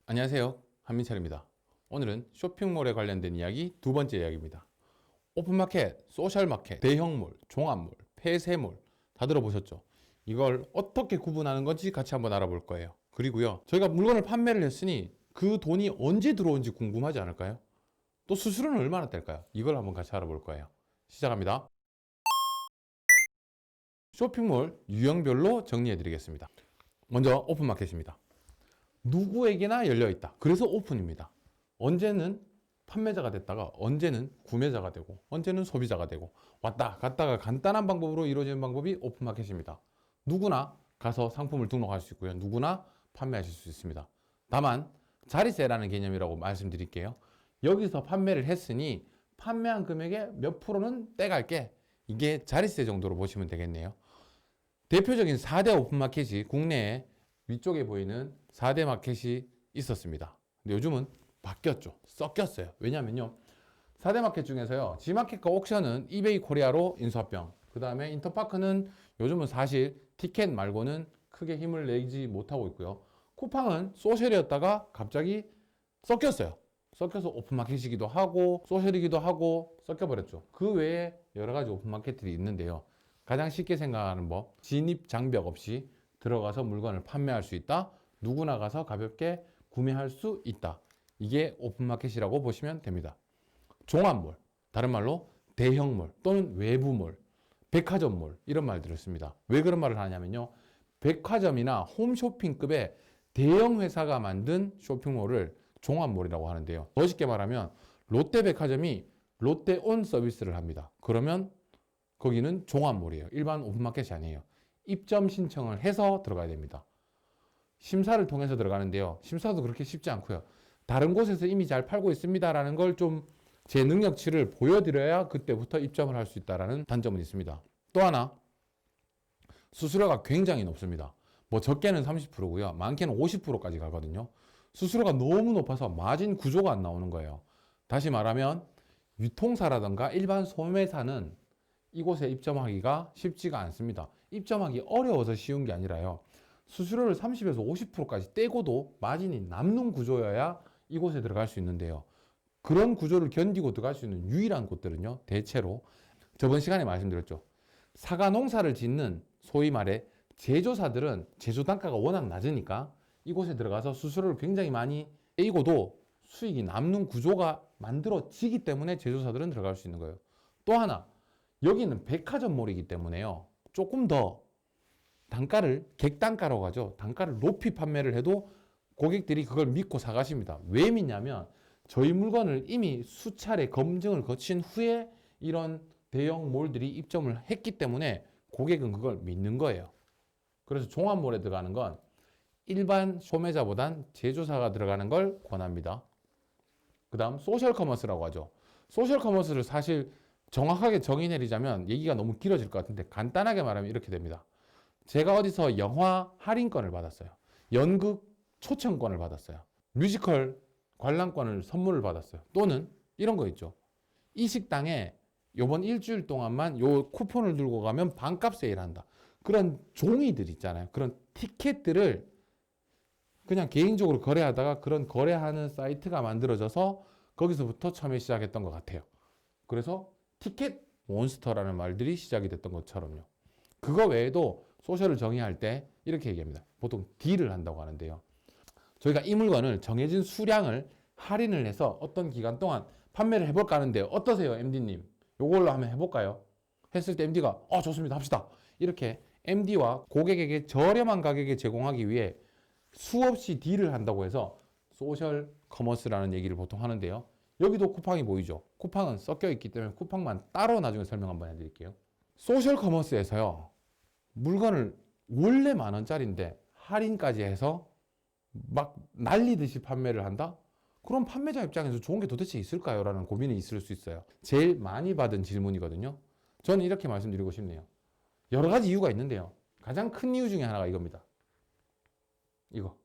안녕하세요, 한민철입니다. 오늘은 쇼핑몰에 관련된 이야기 두 번째 이야기입니다. 오픈마켓, 소셜마켓, 대형몰, 종합몰, 폐쇄몰 다 들어보셨죠? 이걸 어떻게 구분하는 건지 같이 한번 알아볼 거예요. 그리고요, 저희가 물건을 판매를 했으니 그 돈이 언제 들어온지 궁금하지 않을까요? 또 수수료는 얼마나 뗄까요? 이걸 한번 같이 알아볼 거예요. 시작합니다. 쇼핑몰 유형별로 정리해 드리겠습니다. 먼저 오픈마켓입니다. 누구에게나 열려있다. 그래서 오픈입니다. 언제는 판매자가 됐다가 언제는 구매자가 되고 언제는 소비자가 되고 왔다 갔다가 간단한 방법으로 이루어지는 방법이 오픈마켓입니다. 누구나 가서 상품을 등록할 수 있고요. 누구나 판매하실 수 있습니다. 다만 자리세라는 개념이라고 말씀드릴게요. 여기서 판매를 했으니 판매한 금액의 몇 프로는 떼갈게. 이게 자리세 정도로 보시면 되겠네요. 대표적인 4대 오픈마켓이 국내에 위쪽에 보이는 4대 마켓이 있었습니다. 근데 요즘은 바뀌었죠. 섞였어요. 왜냐면요, 4대 마켓 중에서요, G마켓과 옥션은 이베이 코리아로 인수합병, 그 다음에 인터파크는 요즘은 사실 티켓 말고는 크게 힘을 내지 못하고 있고요. 쿠팡은 소셜이었다가 갑자기 섞였어요. 섞여서 오픈마켓이기도 하고 소셜이기도 하고 섞여버렸죠. 그 외에 여러 가지 오픈마켓들이 있는데요. 가장 쉽게 생각하는 법, 진입 장벽 없이 들어가서 물건을 판매할 수 있다. 누구나 가서 가볍게 구매할 수 있다. 이게 오픈마켓이라고 보시면 됩니다. 종합몰, 다른 말로 대형몰 또는 외부몰, 백화점몰 이런 말들을 씁니다. 왜 그런 말을 하냐면요, 백화점이나 홈쇼핑급의 대형 회사가 만든 쇼핑몰을 종합몰이라고 하는데요. 더 쉽게 말하면 롯데백화점이 롯데온 서비스를 합니다. 그러면 거기는 종합몰이에요. 일반 오픈마켓이 아니에요. 입점 신청을 해서 들어가야 됩니다. 심사를 통해서 들어가는데요. 심사도 그렇게 쉽지 않고요. 다른 곳에서 이미 잘 팔고 있습니다라는 걸 좀 제 능력치를 보여드려야 그때부터 입점을 할 수 있다는 단점은 있습니다. 또 하나, 수수료가 굉장히 높습니다. 뭐 적게는 30%고요. 많게는 50%까지 가거든요. 수수료가 너무 높아서 마진 구조가 안 나오는 거예요. 다시 말하면 유통사라든가 일반 소매사는 이곳에 입점하기가 쉽지가 않습니다. 입점하기 어려워서 쉬운 게 아니라요, 수수료를 30에서 50%까지 떼고도 마진이 남는 구조여야 이곳에 들어갈 수 있는데요. 그런 구조를 견디고 들어갈 수 있는 유일한 곳들은요, 대체로 저번 시간에 말씀드렸죠. 사과 농사를 짓는 소위 말해 제조사들은 제조 단가가 워낙 낮으니까 이곳에 들어가서 수수료를 굉장히 많이 떼고도 수익이 남는 구조가 만들어지기 때문에 제조사들은 들어갈 수 있는 거예요. 또 하나, 여기는 백화점몰이기 때문에요, 조금 더 단가를 객단가라고 하죠. 단가를 높이 판매를 해도 고객들이 그걸 믿고 사가십니다. 왜 믿냐면 저희 물건을 이미 수차례 검증을 거친 후에 이런 대형 몰들이 입점을 했기 때문에 고객은 그걸 믿는 거예요. 그래서 종합몰에 들어가는 건 일반 소매자보단 제조사가 들어가는 걸 권합니다. 그 다음 소셜 커머스라고 하죠. 소셜 커머스를 사실 정확하게 정의 내리자면 얘기가 너무 길어질 것 같은데 간단하게 말하면 이렇게 됩니다. 제가 어디서 영화 할인권을 받았어요. 연극 초청권을 받았어요. 뮤지컬 관람권을 선물을 받았어요. 또는 이런 거 있죠. 이 식당에 요번 일주일 동안만 요 쿠폰을 들고 가면 반값 세일한다. 그런 종이들 있잖아요. 그런 티켓들을 그냥 개인적으로 거래하다가 그런 거래하는 사이트가 만들어져서 거기서부터 처음에 시작했던 것 같아요. 그래서 티켓 몬스터라는 말들이 시작이 됐던 것처럼요. 그거 외에도 소셜을 정의할 때 이렇게 얘기합니다. 보통 딜을 한다고 하는데요. 저희가 이 물건을 정해진 수량을 할인을 해서 어떤 기간 동안 판매를 해볼까 하는데 어떠세요, MD님? 요걸로 한번 해볼까요? 했을 때 MD가 좋습니다, 합시다. 이렇게 MD와 고객에게 저렴한 가격에 제공하기 위해 수없이 딜을 한다고 해서 소셜 커머스라는 얘기를 보통 하는데요. 여기도 쿠팡이 보이죠? 쿠팡은 섞여 있기 때문에 쿠팡만 따로 나중에 설명 한번 해드릴게요. 소셜 커머스에서요, 물건을 원래 10,000원짜리인데 할인까지 해서 막 난리듯이 판매를 한다? 그럼 판매자 입장에서 좋은 게 도대체 있을까요? 라는 고민이 있을 수 있어요. 제일 많이 받은 질문이거든요. 저는 이렇게 말씀드리고 싶네요. 여러 가지 이유가 있는데요. 가장 큰 이유 중에 하나가 이겁니다. 이거.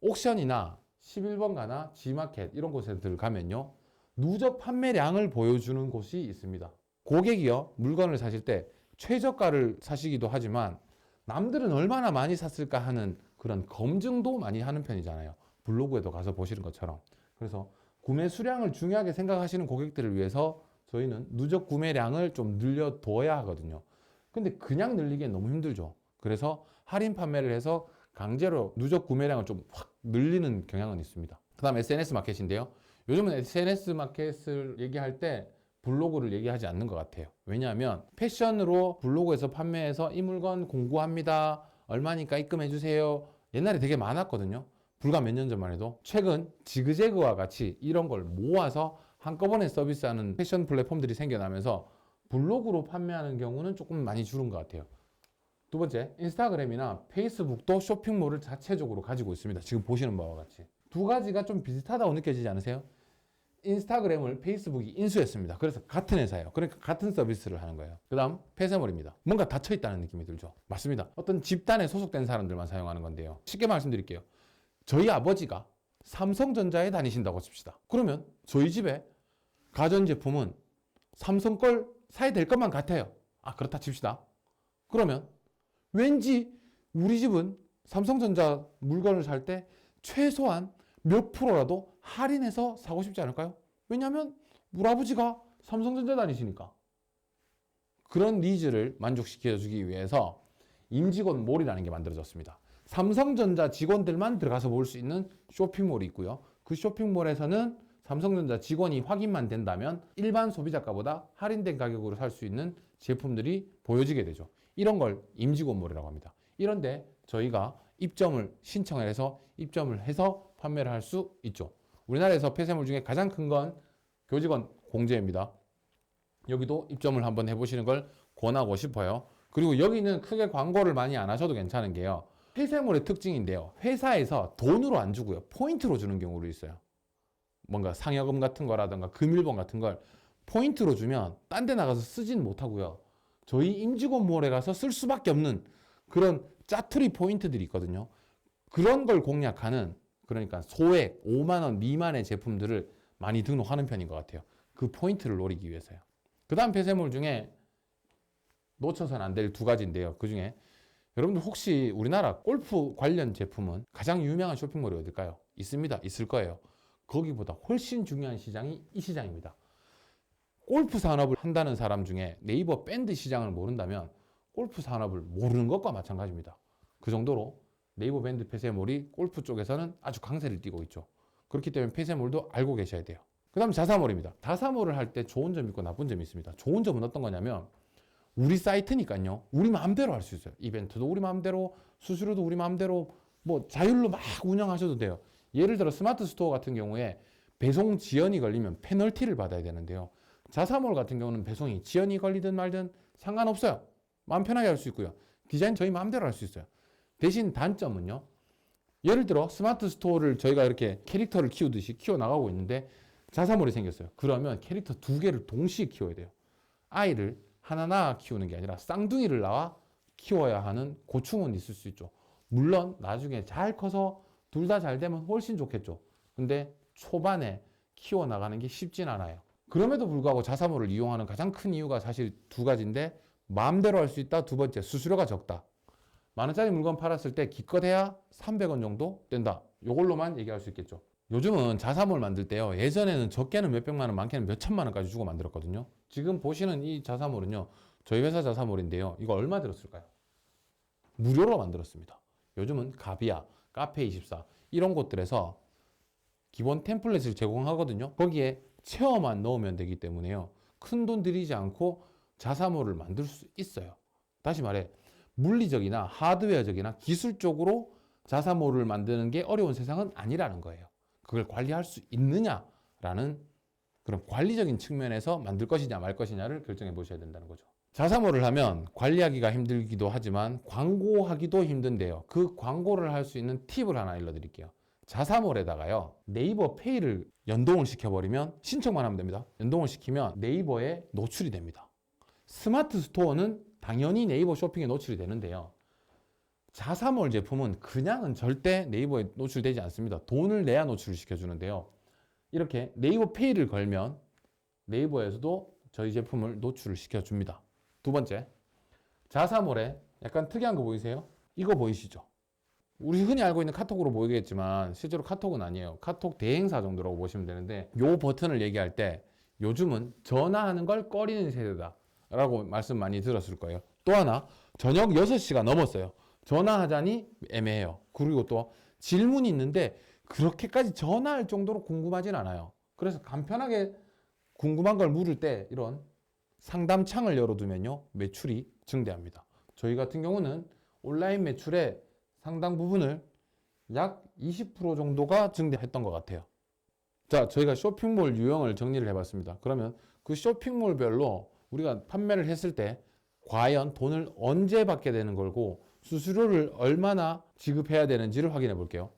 옥션이나 11번 가나 G마켓 이런 곳에들 가면요, 누적 판매량을 보여주는 곳이 있습니다. 고객이요, 물건을 사실 때 최저가를 사시기도 하지만 남들은 얼마나 많이 샀을까 하는 그런 검증도 많이 하는 편이잖아요. 블로그에도 가서 보시는 것처럼. 그래서 구매 수량을 중요하게 생각하시는 고객들을 위해서 저희는 누적 구매량을 좀 늘려둬야 하거든요. 근데 그냥 늘리기엔 너무 힘들죠. 그래서 할인 판매를 해서 강제로 누적 구매량을 좀 확 늘리는 경향은 있습니다. 그 다음 SNS 마켓인데요. 요즘은 SNS 마켓을 얘기할 때 블로그를 얘기하지 않는 것 같아요. 왜냐하면 패션으로 블로그에서 판매해서 이 물건 공구합니다. 얼마니까 입금해주세요. 옛날에 되게 많았거든요. 불과 몇 년 전만 해도. 최근 지그재그와 같이 이런 걸 모아서 한꺼번에 서비스하는 패션 플랫폼들이 생겨나면서 블로그로 판매하는 경우는 조금 많이 줄은 것 같아요. 두 번째, 인스타그램이나 페이스북도 쇼핑몰을 자체적으로 가지고 있습니다. 지금 보시는 바와 같이. 두 가지가 좀 비슷하다고 느껴지지 않으세요? 인스타그램을 페이스북이 인수했습니다. 그래서 같은 회사예요. 그러니까 같은 서비스를 하는 거예요. 그 다음 폐쇄물입니다. 뭔가 닫혀있다는 느낌이 들죠. 맞습니다. 어떤 집단에 소속된 사람들만 사용하는 건데요. 쉽게 말씀드릴게요. 저희 아버지가 삼성전자에 다니신다고 칩시다. 그러면 저희 집에 가전제품은 삼성 걸 사야 될 것만 같아요. 아, 그렇다 칩시다. 그러면 왠지 우리 집은 삼성전자 물건을 살 때 최소한 몇 프로라도 할인해서 사고 싶지 않을까요? 왜냐하면 우리 아버지가 삼성전자 다니시니까. 그런 니즈를 만족시켜주기 위해서 임직원 몰이라는 게 만들어졌습니다. 삼성전자 직원들만 들어가서 볼 수 있는 쇼핑몰이 있고요. 그 쇼핑몰에서는 삼성전자 직원이 확인만 된다면 일반 소비자가보다 할인된 가격으로 살 수 있는 제품들이 보여지게 되죠. 이런 걸 임직원몰이라고 합니다. 이런데 저희가 입점을 신청을 해서 입점을 해서 판매를 할 수 있죠. 우리나라에서 폐쇄물 중에 가장 큰 건 교직원 공제입니다. 여기도 입점을 한번 해보시는 걸 권하고 싶어요. 그리고 여기는 크게 광고를 많이 안 하셔도 괜찮은 게요. 폐쇄물의 특징인데요. 회사에서 돈으로 안 주고요. 포인트로 주는 경우도 있어요. 뭔가 상여금 같은 거라든가 금일봉 같은 걸 포인트로 주면 딴 데 나가서 쓰진 못하고요. 저희 임직원몰에 가서 쓸 수밖에 없는 그런 짜투리 포인트들이 있거든요. 그런 걸 공략하는, 그러니까 소액 5만 원 미만의 제품들을 많이 등록하는 편인 것 같아요. 그 포인트를 노리기 위해서요. 그 다음 폐쇄물 중에 놓쳐서는 안 될 두 가지인데요. 그 중에 여러분들 혹시 우리나라 골프 관련 제품은 가장 유명한 쇼핑몰이 어딜까요? 있습니다. 있을 거예요. 거기보다 훨씬 중요한 시장이 이 시장입니다. 골프 산업을 한다는 사람 중에 네이버 밴드 시장을 모른다면 골프 산업을 모르는 것과 마찬가지입니다. 그 정도로 네이버 밴드 폐쇄몰이 골프 쪽에서는 아주 강세를 띠고 있죠. 그렇기 때문에 폐쇄몰도 알고 계셔야 돼요. 그 다음 자사몰입니다. 자사몰을 할 때 좋은 점이 있고 나쁜 점이 있습니다. 좋은 점은 어떤 거냐면 우리 사이트니까요. 우리 마음대로 할 수 있어요. 이벤트도 우리 마음대로, 수수료도 우리 마음대로 뭐 자율로 막 운영하셔도 돼요. 예를 들어 스마트 스토어 같은 경우에 배송 지연이 걸리면 페널티를 받아야 되는데요. 자사몰 같은 경우는 배송이 지연이 걸리든 말든 상관없어요. 마음 편하게 할 수 있고요. 디자인 저희 마음대로 할 수 있어요. 대신 단점은요. 예를 들어 스마트 스토어를 저희가 이렇게 캐릭터를 키우듯이 키워나가고 있는데 자사몰이 생겼어요. 그러면 캐릭터 두 개를 동시에 키워야 돼요. 아이를 하나하나 키우는 게 아니라 쌍둥이를 낳아 키워야 하는 고충은 있을 수 있죠. 물론 나중에 잘 커서 둘 다 잘 되면 훨씬 좋겠죠. 근데 초반에 키워나가는 게 쉽진 않아요. 그럼에도 불구하고 자사몰을 이용하는 가장 큰 이유가 사실 두 가지인데 마음대로 할 수 있다. 두 번째, 수수료가 적다. 만 원짜리 물건 팔았을 때 기껏해야 300원 정도 된다. 이걸로만 얘기할 수 있겠죠. 요즘은 자사몰 만들 때요. 예전에는 적게는 몇백만 원, 많게는 몇천만 원까지 주고 만들었거든요. 지금 보시는 이 자사몰은요. 저희 회사 자사몰인데요. 이거 얼마 들었을까요? 무료로 만들었습니다. 요즘은 가비아, 카페24 이런 곳들에서 기본 템플릿을 제공하거든요. 거기에 체어만 넣으면 되기 때문에요. 큰 돈 들이지 않고 자사몰을 만들 수 있어요. 다시 말해 물리적이나 하드웨어적이나 기술적으로 자사몰을 만드는 게 어려운 세상은 아니라는 거예요. 그걸 관리할 수 있느냐라는 그런 관리적인 측면에서 만들 것이냐 말 것이냐를 결정해 보셔야 된다는 거죠. 자사몰을 하면 관리하기가 힘들기도 하지만 광고하기도 힘든데요. 그 광고를 할 수 있는 팁을 하나 알려드릴게요. 자사몰에다가요. 네이버 페이를 연동을 시켜버리면 신청만 하면 됩니다. 연동을 시키면 네이버에 노출이 됩니다. 스마트 스토어는 당연히 네이버 쇼핑에 노출이 되는데요. 자사몰 제품은 그냥은 절대 네이버에 노출되지 않습니다. 돈을 내야 노출을 시켜주는데요. 이렇게 네이버 페이를 걸면 네이버에서도 저희 제품을 노출을 시켜줍니다. 두 번째, 자사몰에 약간 특이한 거 보이세요? 이거 보이시죠? 우리 흔히 알고 있는 카톡으로 보이겠지만 실제로 카톡은 아니에요. 카톡 대행사 정도라고 보시면 되는데 요 버튼을 얘기할 때 요즘은 전화하는 걸 꺼리는 세대다 라고 말씀 많이 들었을 거예요. 또 하나, 저녁 6시가 넘었어요. 전화하자니 애매해요. 그리고 또 질문이 있는데 그렇게까지 전화할 정도로 궁금하진 않아요. 그래서 간편하게 궁금한 걸 물을 때 이런 상담창을 열어두면요, 매출이 증대합니다. 저희 같은 경우는 온라인 매출의 상당 부분을 약 20% 정도가 증대했던 것 같아요. 자, 저희가 쇼핑몰 유형을 정리를 해봤습니다. 그러면 그 쇼핑몰별로 우리가 판매를 했을 때 과연 돈을 언제 받게 되는 걸고 수수료를 얼마나 지급해야 되는지를 확인해 볼게요.